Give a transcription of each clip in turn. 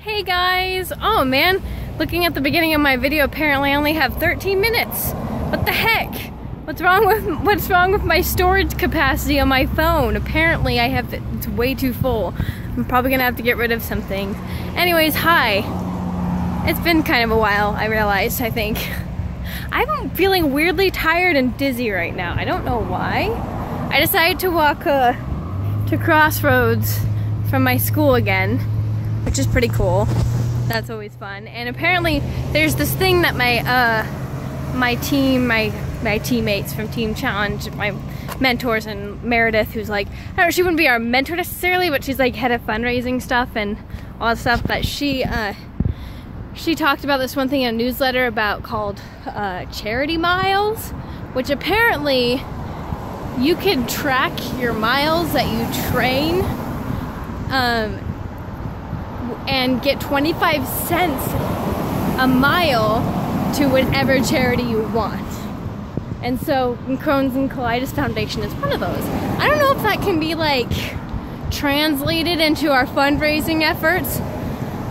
Hey guys! Oh man, looking at the beginning of my video, apparently I only have 13 minutes. What the heck? What's wrong with my storage capacity on my phone? Apparently it's way too full. I'm probably gonna have to get rid of some things. Anyways, hi. It's been kind of a while, I realized, I think. I'm feeling weirdly tired and dizzy right now. I don't know why. I decided to walk to Crossroads from my school again, which is pretty cool. That's always fun. And apparently there's this thing that my teammates from Team Challenge, my mentors, and Meredith, who's like, I don't know, she wouldn't be our mentor necessarily, but she's like head of fundraising stuff and all that stuff, but she talked about this one thing in a newsletter about called charity miles, which apparently you can track your miles that you train and get 25 cents a mile to whatever charity you want. And so Crohn's and Colitis Foundation is one of those. I don't know if that can be like translated into our fundraising efforts,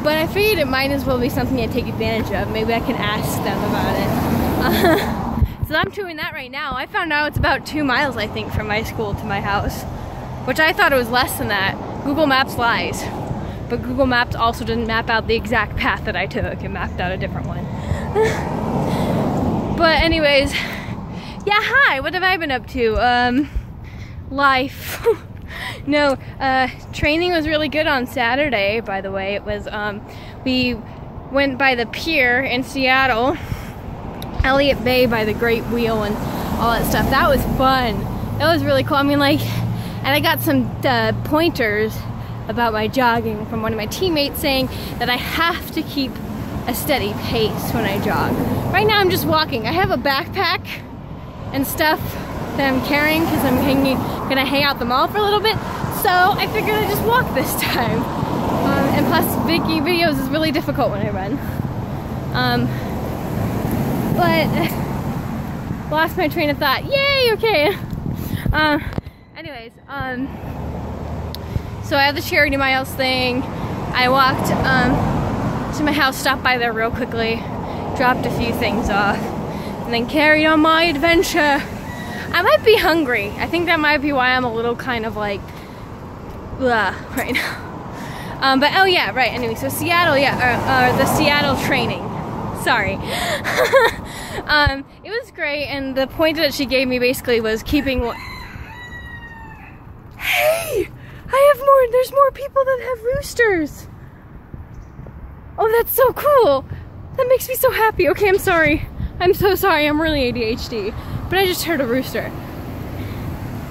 but I figured it might as well be something I take advantage of. Maybe I can ask them about it. So I'm doing that right now. I found out it's about 2 miles, I think, from my school to my house, which I thought it was less than that. Google Maps lies. But Google Maps also didn't map out the exact path that I took. It mapped out a different one. But anyways, yeah, hi, what have I been up to? Life. No, training was really good on Saturday, by the way. It was, we went by the pier in Seattle, Elliott Bay by the Great Wheel and all that stuff. That was fun. That was really cool. I mean, like, and I got some pointers about my jogging from one of my teammates saying that I have to keep a steady pace when I jog. Right now I'm just walking. I have a backpack and stuff that I'm carrying because I'm gonna hang out the mall for a little bit, so I figured I'd just walk this time. And plus making videos is really difficult when I run. But lost my train of thought. Yay, okay. Anyways, so I had the charity miles thing. I walked to my house, stopped by there real quickly, dropped a few things off, and then carried on my adventure. I might be hungry. I think that might be why I'm a little kind of like, blah, right now. But oh yeah, right, anyway, so Seattle, yeah, the Seattle training. Sorry. It was great, and the point that she gave me basically was keeping Hey! There's more people that have roosters. Oh, that's so cool. That makes me so happy. Okay, I'm sorry. I'm so sorry, I'm really ADHD. But I just heard a rooster.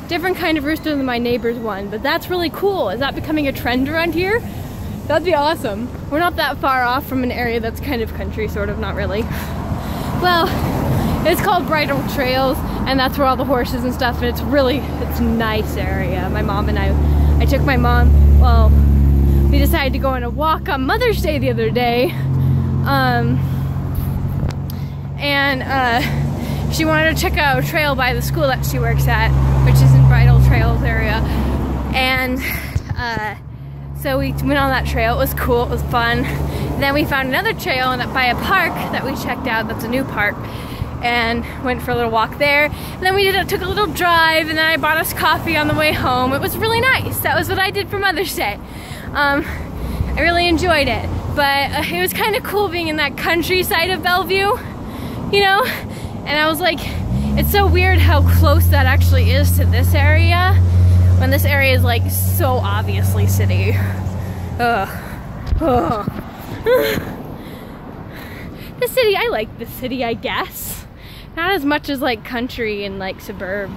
Different kind of rooster than my neighbor's one, but that's really cool. Is that becoming a trend around here? That'd be awesome. We're not that far off from an area that's kind of country, sort of, not really. Well, it's called Bridle Trails, and that's where all the horses and stuff, and it's a nice area. My mom and I took my mom, well, we decided to go on a walk on Mother's Day the other day, and she wanted to check out a trail by the school that she works at, which is in Bridle Trails area, and so we went on that trail. It was cool, it was fun. Then we found another trail by a park that we checked out, that's a new park, and went for a little walk there. And then we took a little drive, and then I bought us coffee on the way home. It was really nice. That was what I did for Mother's Day. I really enjoyed it, but it was kind of cool being in that countryside of Bellevue, you know? And I was like, it's so weird how close that actually is to this area, when this area is like so obviously city. The city, I like the city, I guess. Not as much as like country and like suburbia,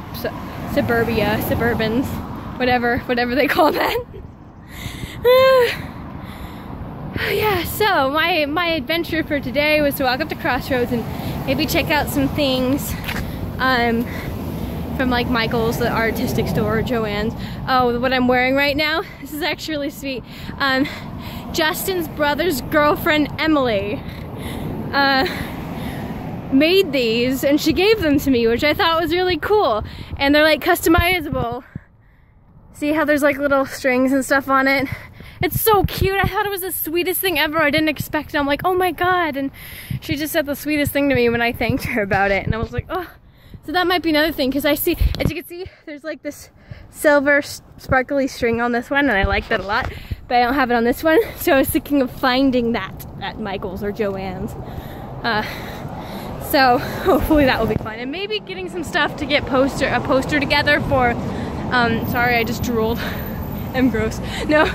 suburbans, whatever they call that. Yeah, so my adventure for today was to walk up to Crossroads and maybe check out some things from like Michael's, the artistic store, Joann's. Oh, what I'm wearing right now, this is actually really sweet. Justin's brother's girlfriend, Emily, made these, and she gave them to me, which I thought was really cool. And they're like customizable. See how there's like little strings and stuff on it? It's so cute. I thought it was the sweetest thing ever. I didn't expect it. I'm like, oh my God. And she just said the sweetest thing to me when I thanked her about it. And I was like, oh. So that might be another thing, because I see, as you can see, there's like this silver sparkly string on this one, and I like that a lot, but I don't have it on this one. So I was thinking of finding that at Michael's or Joann's. So hopefully that will be fun. And maybe getting some stuff to get a poster together for, sorry, I just drooled. I'm gross. No,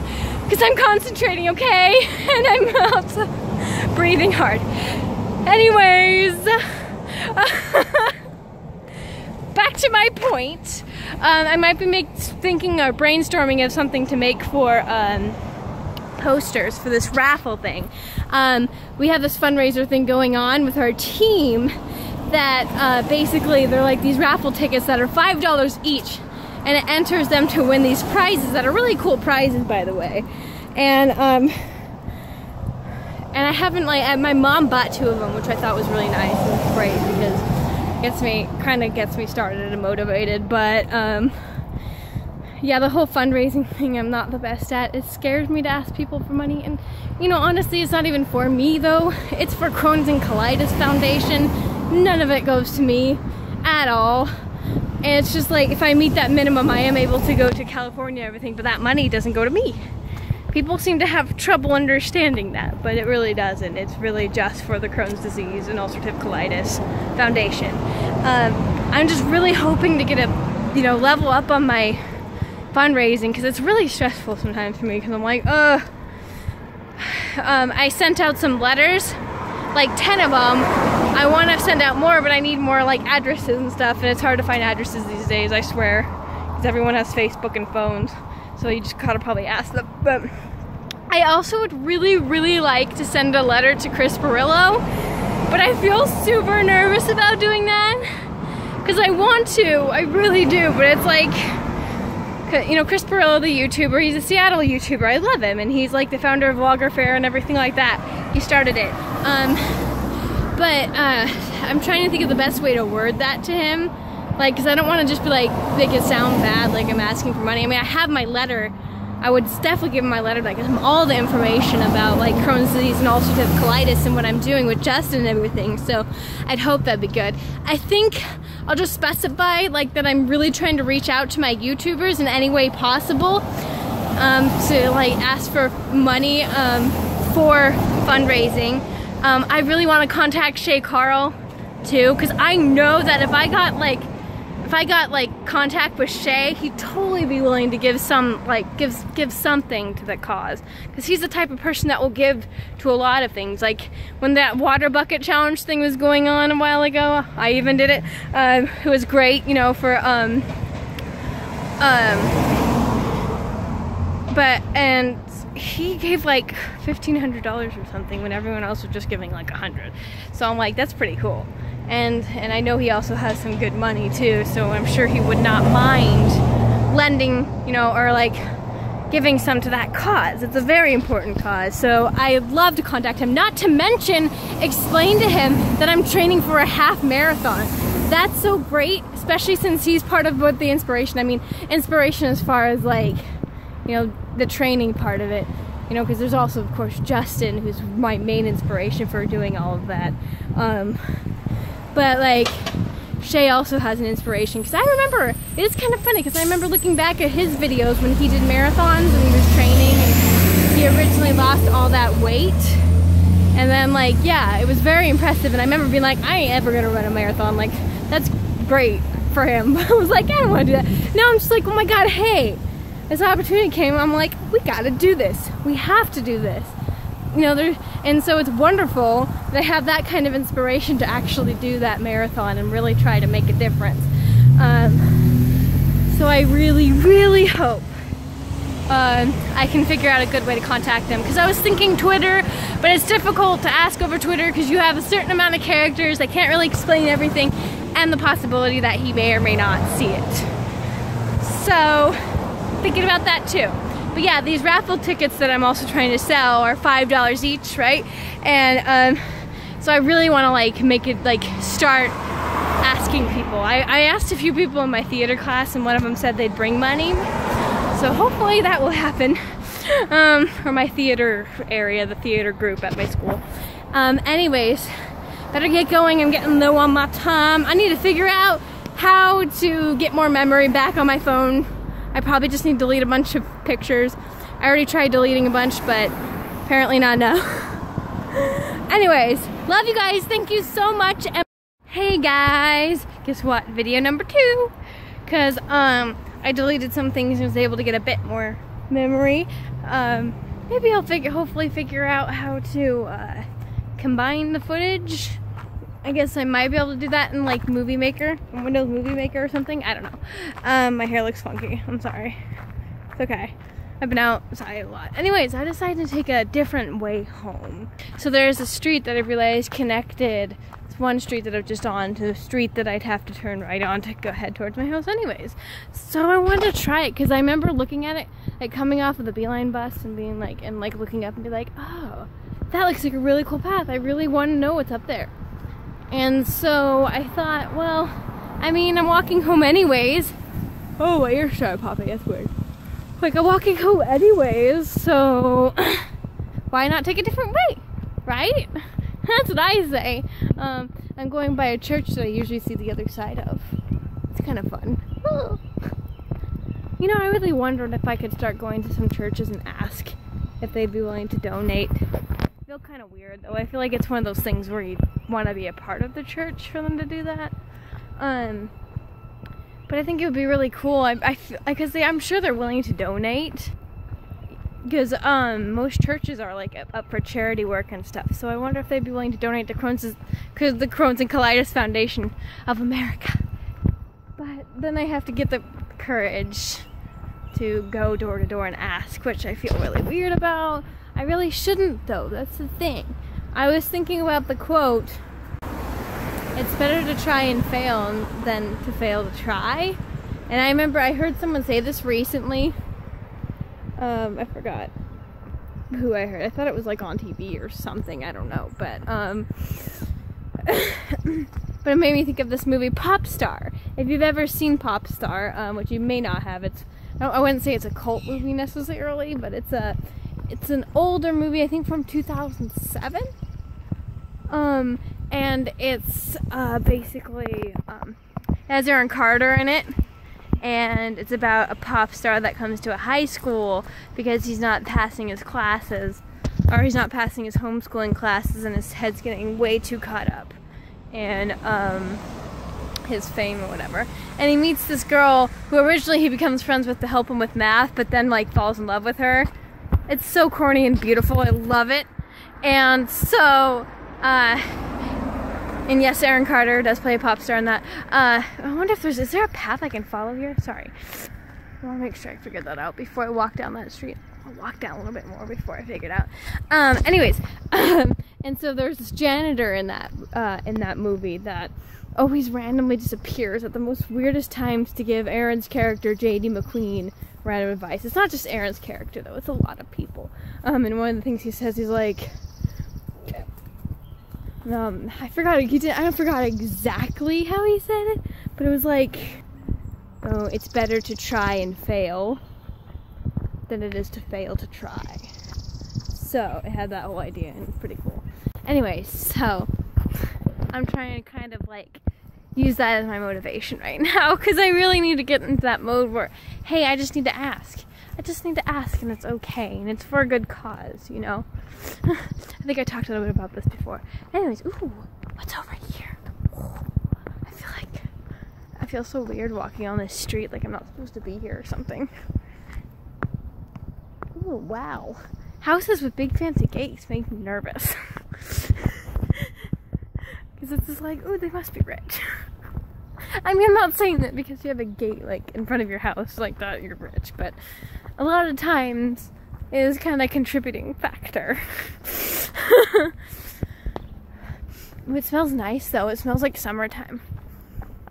because I'm concentrating, okay? And I'm also breathing hard. Anyways, back to my point. I might be thinking or brainstorming of something to make for posters for this raffle thing. We have this fundraiser thing going on with our team that basically they're like these raffle tickets that are $5 each, and it enters them to win these prizes that are really cool prizes, by the way. And I haven't, like, my mom bought 2 of them, which I thought was really nice and great, because kind of gets me started and motivated. But yeah, the whole fundraising thing I'm not the best at. It scares me to ask people for money, and you know, honestly, it's not even for me though. It's for Crohn's and Colitis Foundation. None of it goes to me at all, and it's just like, if I meet that minimum, I am able to go to California and everything, but that money doesn't go to me. People seem to have trouble understanding that, but it really doesn't. It's really just for the Crohn's disease and ulcerative colitis foundation. I'm just really hoping to get a, you know, level up on my fundraising, because it's really stressful sometimes for me, because I'm like, ugh. I sent out some letters, like 10 of them. I want to send out more, but I need more like addresses and stuff, and it's hard to find addresses these days, I swear, because everyone has Facebook and phones. So you just gotta probably ask them. But I also would really like to send a letter to Chris Barillo, but I feel super nervous about doing that, because I want to, I really do, but it's like, you know, Chris Barillo, the YouTuber, he's a Seattle YouTuber, I love him, and he's like the founder of Vlogger Fair and everything like that. He started it. But I'm trying to think of the best way to word that to him. Like, because I don't want to just be like, make it sound bad, like I'm asking for money. I mean, I have my letter. I would definitely give him my letter, like, give him all the information about, like, Crohn's disease and ulcerative colitis and what I'm doing with Justin and everything. So I'd hope that'd be good. I think I'll just specify, like, that I'm really trying to reach out to my YouTubers in any way possible to, like, ask for money for fundraising. I really want to contact Shay Carl, too, because I know that if I got contact with Shay, he'd totally be willing to give some, like, give something to the cause, because he's the type of person that will give to a lot of things. Like when that water bucket challenge thing was going on a while ago, I even did it. It was great, you know, for and he gave like $1,500 or something when everyone else was just giving like $100. So I'm like, that's pretty cool. And I know he also has some good money too, so I'm sure he would not mind lending, you know, or like giving some to that cause. It's a very important cause. So I'd love to contact him, not to mention explain to him that I'm training for a half marathon. That's so great, especially since he's part of what the inspiration. I mean, inspiration as far as like, you know, the training part of it, you know, because there's also, of course, Justin, who's my main inspiration for doing all of that. But like, Shay also has an inspiration, because I remember, it's kind of funny, because I remember looking back at his videos when he did marathons and he was training, and he originally lost all that weight, and then like, yeah, it was very impressive, and I remember being like, I ain't ever gonna run a marathon, like, that's great for him. I was like, I don't want to do that. Now I'm just like, oh my god, hey, this opportunity came, I'm like, we gotta do this, we have to do this, you know. And so it's wonderful that I have that kind of inspiration to actually do that marathon and really try to make a difference. So I really hope I can figure out a good way to contact them, because I was thinking Twitter, but it's difficult to ask over Twitter because you have a certain amount of characters. I can't really explain everything, and the possibility that he may or may not see it. So thinking about that too. But yeah, these raffle tickets that I'm also trying to sell are $5 each, right? And so I really want to like make it, like, start asking people. I asked a few people in my theater class, and one of them said they'd bring money. So hopefully that will happen. or my theater area, the theater group at my school. Anyways, better get going. I'm getting low on my time. I need to figure out how to get more memory back on my phone. I probably just need to delete a bunch of pictures. I already tried deleting a bunch, but apparently not enough. Anyways, love you guys. Thank you so much. And hey guys, guess what? Video number 2. Because I deleted some things and was able to get a bit more memory. Maybe I'll hopefully figure out how to combine the footage. I guess I might be able to do that in like Movie Maker, Windows Movie Maker or something. I don't know. My hair looks funky. I'm sorry. It's okay. I've been outside a lot. Anyways, I decided to take a different way home. So there's a street that I realized connected. It's one street that I've just on to the street that I'd have to turn right on to go head towards my house anyways. So I wanted to try it because I remember looking at it, like coming off of the Beeline bus and being like, and like looking up and be like, oh, that looks like a really cool path. I really want to know what's up there. And so I thought, well, I mean, I'm walking home anyways. Oh, my ear started popping. That's weird. Like, I'm walking home anyways, so why not take a different way, right? That's what I say. I'm going by a church that I usually see the other side of. It's kind of fun. You know, I really wondered if I could start going to some churches and ask if they'd be willing to donate. I feel kind of weird, though. I feel like it's one of those things where you want to be a part of the church for them to do that. But I think it would be really cool. Because I'm sure they're willing to donate. Because most churches are like up for charity work and stuff. So I wonder if they'd be willing to donate to the Crohn's and Colitis Foundation of America. But then I have to get the courage to go door to door and ask, which I feel really weird about. I really shouldn't though. That's the thing. I was thinking about the quote. It's better to try and fail than to fail to try. And I remember I heard someone say this recently. I forgot who I heard. I thought it was like on TV or something. I don't know. But but it made me think of this movie Pop Star. If you've ever seen Pop Star, which you may not have, I wouldn't say it's a cult movie necessarily, but it's an older movie, I think from 2007. And it's basically has Aaron Carter in it, and it's about a pop star that comes to a high school because he's not passing his classes, or he's not passing his homeschooling classes, and his head's getting way too caught up in his fame or whatever. And he meets this girl who originally he becomes friends with to help him with math, but then like falls in love with her. It's so corny and beautiful. I love it. And so and yes, Aaron Carter does play a pop star in that. I wonder if is there a path I can follow here? Sorry. I want to make sure I figure that out before I walk down that street. I'll walk down a little bit more before I figure it out. Anyways, and so there's this janitor in that movie that always randomly disappears at the most weirdest times to give Aaron's character, J.D. McQueen, random advice. It's not just Aaron's character, though. It's a lot of people. And one of the things he says, he's like... I forgot exactly how he said it, but it was like, oh, it's better to try and fail than it is to fail to try. So it had that whole idea, and it's pretty cool. Anyway, so I'm trying to kind of like use that as my motivation right now, because I really need to get into that mode where, hey, I just need to ask. I just need to ask, and it's okay, and it's for a good cause, you know? I think I talked a little bit about this before. Anyways, ooh, what's over here? Ooh, I feel so weird walking on this street, like I'm not supposed to be here or something. Ooh, wow. Houses with big fancy gates make me nervous. Because it's just like, ooh, they must be rich. I mean, I'm not saying that because you have a gate, like, in front of your house like that, you're rich, but a lot of times it is kind of a contributing factor. It smells nice, though. It smells like summertime.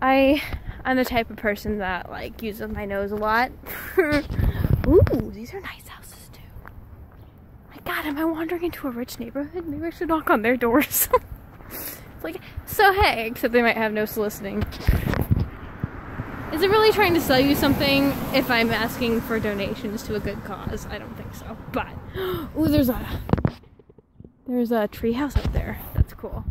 I'm the type of person that, like, uses my nose a lot. Ooh, these are nice houses, too. My God, am I wandering into a rich neighborhood? Maybe I should knock on their doors. It's like, so hey, except they might have no soliciting. Is it really trying to sell you something if I'm asking for donations to a good cause? I don't think so. But, ooh, there's a tree house up there. That's cool.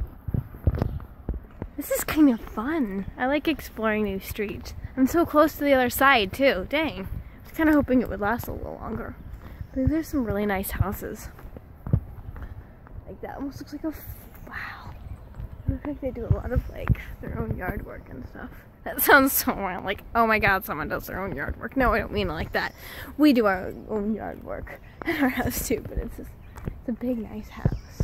This is kind of fun. I like exploring new streets. I'm so close to the other side too. Dang. I was kind of hoping it would last a little longer. But there's some really nice houses. Like that almost looks like a, wow. It looks like they do a lot of like their own yard work and stuff. That sounds so wild. Like, oh my god, someone does their own yard work. No, I don't mean it like that. We do our own yard work at our house too, but it's a big, nice house.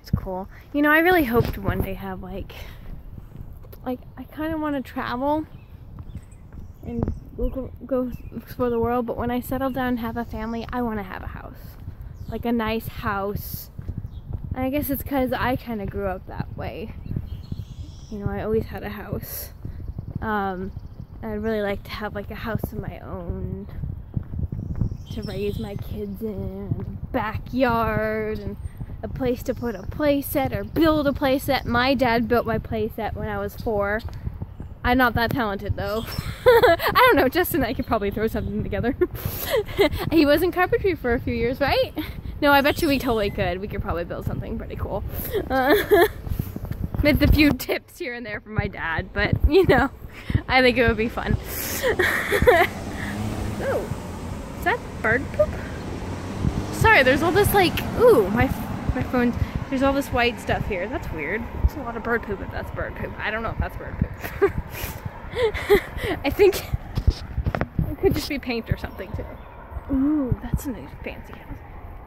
It's cool. You know, I really hope to one day have like I kind of want to travel and go explore the world, but when I settle down and have a family, I want to have a house. Like a nice house. And I guess it's because I kind of grew up that way. You know, I always had a house. I'd really like to have like a house of my own to raise my kids in, a backyard, and a place to put a playset or build a playset. My dad built my playset when I was 4. I'm not that talented though. I don't know, Justin and I could probably throw something together. He was in carpentry for a few years, right? No, I bet you we totally could. We could probably build something pretty cool. With a few tips here and there from my dad, but you know, I think it would be fun. Oh, is that bird poop? Sorry, there's all this like, ooh, my phone, there's all this white stuff here. That's weird. There's a lot of bird poop if that's bird poop. I don't know if that's bird poop. I think it could just be paint or something too. Ooh, that's a nice fancy house.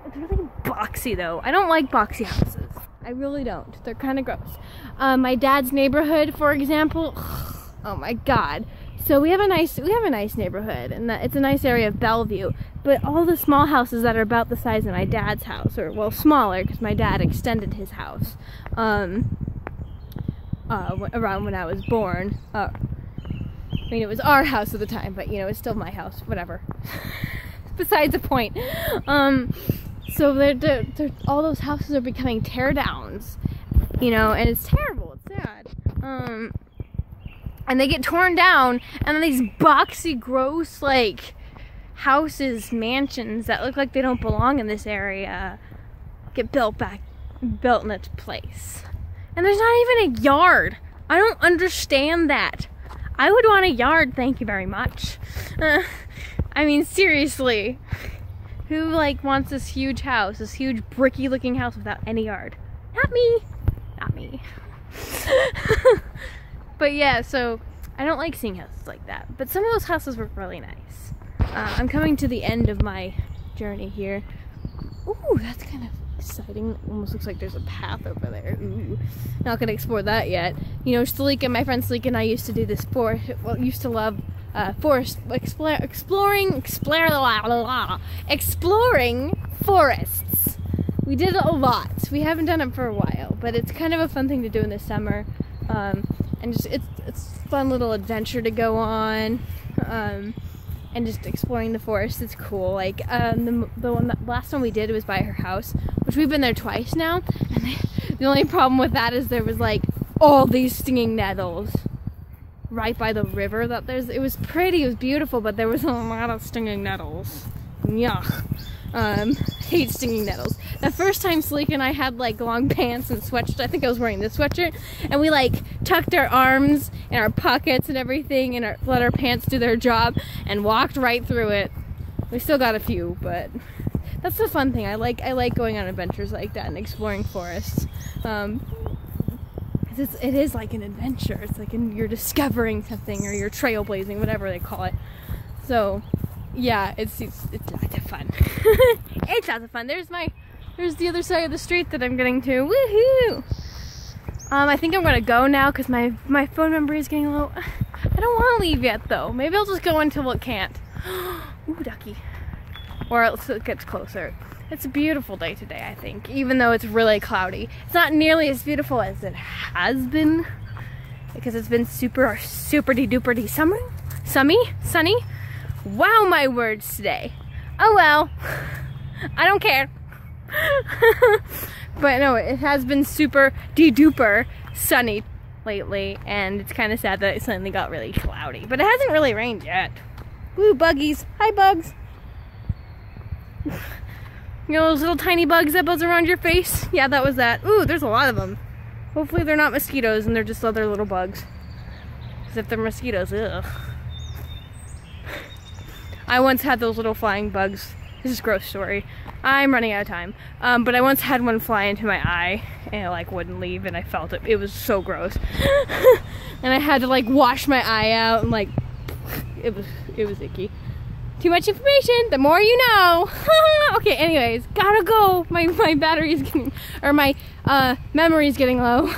It's really boxy though. I don't like boxy houses. I really don't. They're kind of gross. My dad's neighborhood, for example, oh my god. So we have a nice neighborhood, and it's a nice area of Bellevue. But all the small houses that are about the size of my dad's house, or well, smaller, because my dad extended his house around when I was born. I mean, it was our house at the time, but you know, it's still my house. Whatever. Besides the point. So all those houses are becoming tear downs, you know, and it's terrible. It's sad. And they get torn down, and then these boxy, gross, like, houses, mansions that look like they don't belong in this area get built in its place. And there's not even a yard. I don't understand that. I would want a yard, thank you very much. I mean, seriously. Who, like, wants this huge house, this huge bricky looking house without any yard? Not me. Not me. But yeah, so I don't like seeing houses like that. But some of those houses were really nice. I'm coming to the end of my journey here. Ooh, that's kind of exciting. Almost looks like there's a path over there. Ooh, not gonna explore that yet. You know, Stalika, my friend Stalika and I used to do this used to love forest exploring forests. We did it a lot. We haven't done it for a while, but it's kind of a fun thing to do in the summer. And just it's a fun little adventure to go on. And just exploring the forest. It's cool. Like the last one we did was by her house, which we've been there twice now. And the only problem with that is there was like all these stinging nettles right by the river. It was pretty, it was beautiful, but there was a lot of stinging nettles. Yuck. Hate stinging nettles. The first time Sleek and I had like long pants and sweatshirt, I think I was wearing this sweatshirt, and we like tucked our arms in our pockets and everything and let our pants do their job and walked right through it. We still got a few, but that's the fun thing. I like going on adventures like that and exploring forests. It is like an adventure. It's like you're discovering something, or you're trailblazing, whatever they call it. So yeah, it's lots of fun. It's lots of fun. There's the other side of the street that I'm getting to. Woohoo! I think I'm gonna go now because my phone memory is getting low. I don't want to leave yet though. Maybe I'll just go until it can't. Ooh, ducky. Or else it gets closer. It's a beautiful day today, I think, even though it's really cloudy. It's not nearly as beautiful as it has been because it's been super duper sunny. Wow, my words today. Oh well, I don't care. But no, it has been super duper sunny lately, and it's kind of sad that it suddenly got really cloudy. But it hasn't really rained yet. Woo, buggies. Hi, bugs. You know those little tiny bugs that buzz around your face? Yeah, that was that. Ooh, there's a lot of them. Hopefully they're not mosquitoes and they're just other little bugs. Because if they're mosquitoes, ugh. I once had those little flying bugs. This is a gross story. I'm running out of time. But I once had one fly into my eye and it like wouldn't leave, and I felt it. It was so gross. And I had to like wash my eye out, and like it was icky. Too much information, the more you know. Okay, anyways, gotta go. My battery's getting, or my memory's getting low.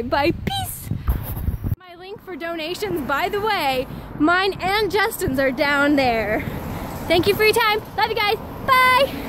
Bye, peace. My link for donations, by the way, mine and Justin's are down there. Thank you for your time. Love you guys. Bye.